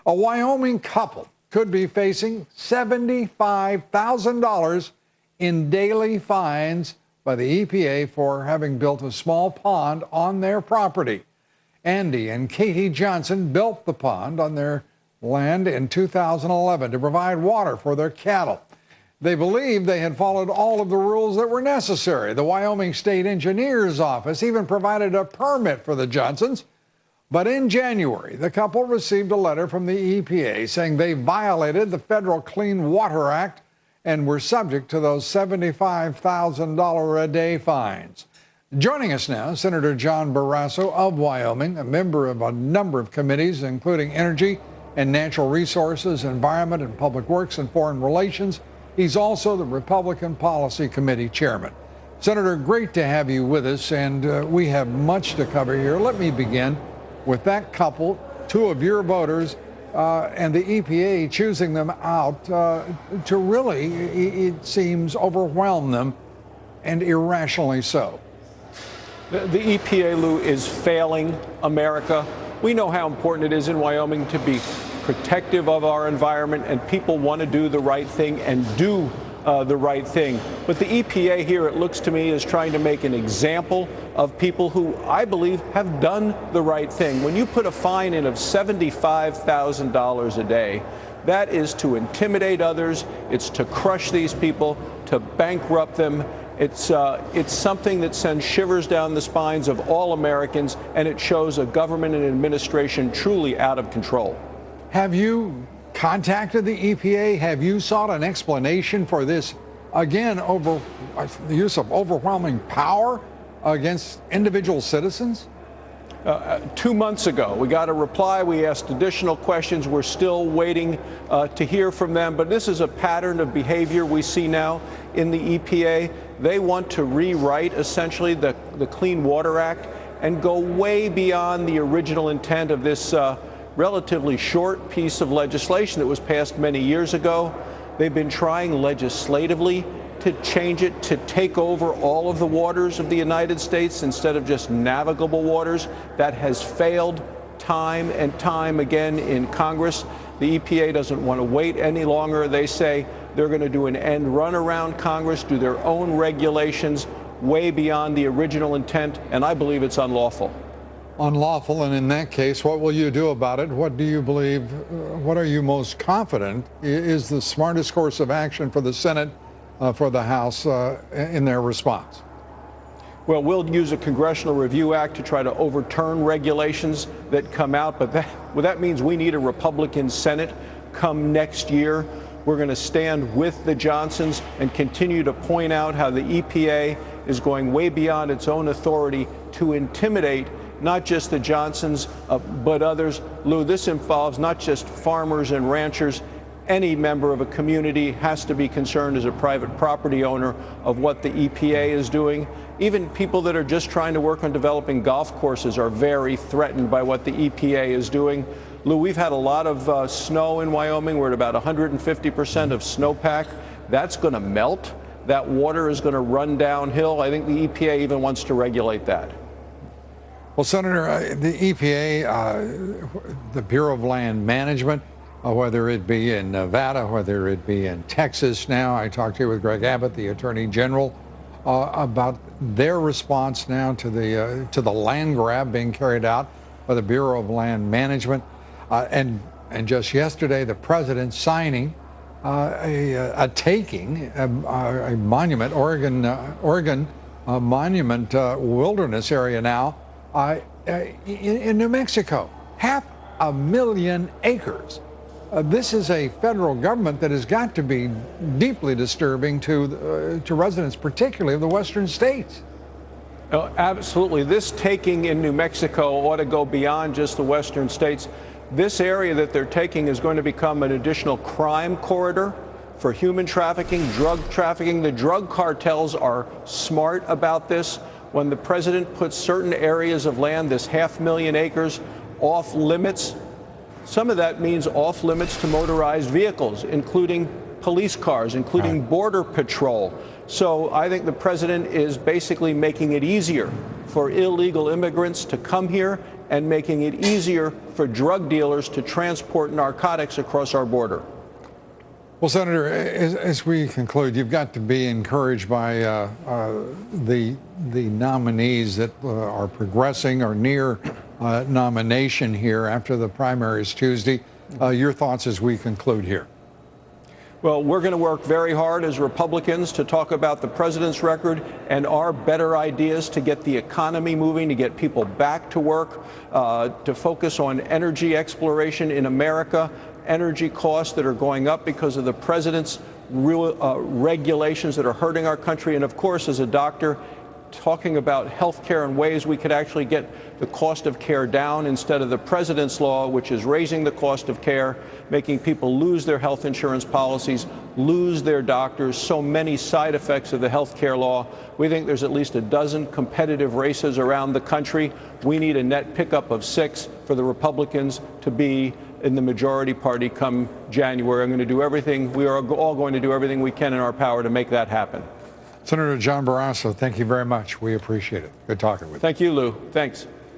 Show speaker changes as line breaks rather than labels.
A Wyoming couple could be facing $75,000 in daily fines by the EPA for having built a small pond on their property. Andy and Katie Johnson built the pond on their land in 2011 to provide water for their cattle. They believed they had followed all of the rules that were necessary. The Wyoming State Engineer's Office even provided a permit for the Johnsons. But in January, the couple received a letter from the EPA saying they violated the Federal Clean Water Act and were subject to those $75,000 a day fines. Joining us now, Senator John Barrasso of Wyoming, a member of a number of committees, including Energy and Natural Resources, Environment and Public Works, and Foreign Relations. He's also the Republican Policy Committee chairman. Senator, great to have you with us, and we have much to cover here. Let me begin with that couple, two of your voters, and the EPA choosing them out to really, it seems, overwhelm them, and irrationally so.
The EPA, Lou, is failing America. We know how important it is in Wyoming to be protective of our environment, and people want to do the right thing and do the right thing. But the EPA here, it looks to me, is trying to make an example of people who I believe have done the right thing. When you put a fine in of $75,000 a day, that is to intimidate others. It's to crush these people, to bankrupt them. It's something that sends shivers down the spines of all Americans, and it shows a government and administration truly out of control.
Have you contacted the EPA? Have you sought an explanation for this, again, over the use of overwhelming power against individual citizens?
2 months ago, we got a reply. We asked additional questions. We're still waiting to hear from them. But this is a pattern of behavior we see now in the EPA. They want to rewrite, essentially, the Clean Water Act and go way beyond the original intent of this relatively short piece of legislation that was passed many years ago. They've been trying legislatively to change it, to take over all of the waters of the United States instead of just navigable waters. That has failed time and time again in Congress. The EPA doesn't want to wait any longer. They say they're going to do an end run around Congress, do their own regulations way beyond the original intent, and I believe it's unlawful.
Unlawful, and in that case, what will you do about it? What do you believe, what are you most confident is the smartest course of action for the Senate, for the House in their response?
Well, we'll use a Congressional Review Act to try to overturn regulations that come out, but that means we need a Republican Senate come next year. We're going to stand with the Johnsons and continue to point out how the EPA is going way beyond its own authority to intimidate not just the Johnsons, but others. Lou, this involves not just farmers and ranchers. Any member of a community has to be concerned as a private property owner of what the EPA is doing. Even people that are just trying to work on developing golf courses are very threatened by what the EPA is doing. Lou, we've had a lot of snow in Wyoming. We're at about 150% of snowpack. That's going to melt. That water is going to run downhill. I think the EPA even wants to regulate that.
Well, Senator, the EPA, the Bureau of Land Management, whether it be in Nevada, whether it be in Texas now, I talked here with Greg Abbott, the Attorney General, about their response now to the land grab being carried out by the Bureau of Land Management. And just yesterday, the president signing a taking, a monument, Oregon monument wilderness area now in New Mexico, 500,000 acres. This is a federal government that has got to be deeply disturbing to residents, particularly of the western states.
Oh, absolutely. This taking in New Mexico ought to go beyond just the western states. This area that they're taking is going to become an additional crime corridor for human trafficking, drug trafficking. The drug cartels are smart about this. When the president puts certain areas of land, this 500,000 acres, off limits, some of that means off limits to motorized vehicles, including police cars, including Border Patrol. So I think the president is basically making it easier for illegal immigrants to come here and making it easier for drug dealers to transport narcotics across our border.
Well, Senator, as we conclude, you've got to be encouraged by the nominees that are progressing or near nomination here after the primaries Tuesday. Your thoughts as we conclude here?
Well, we're going to work very hard as Republicans to talk about the president's record and our better ideas to get the economy moving, to get people back to work, to focus on energy exploration in America, energy costs that are going up because of the president's regulations that are hurting our country, and of course, as a doctor, talking about health care and ways we could actually get the cost of care down instead of the president's law, which is raising the cost of care, making people lose their health insurance policies, lose their doctors, so many side effects of the health care law. We think there's at least a dozen competitive races around the country. We need a net pickup of 6 for the Republicans to be in the majority party come January. I'm going to do everything, we are all going to do everything we can in our power to make that happen.
Senator John Barrasso, thank you very much. We appreciate it. Good talking with you.
Thank you, Lou. Thanks.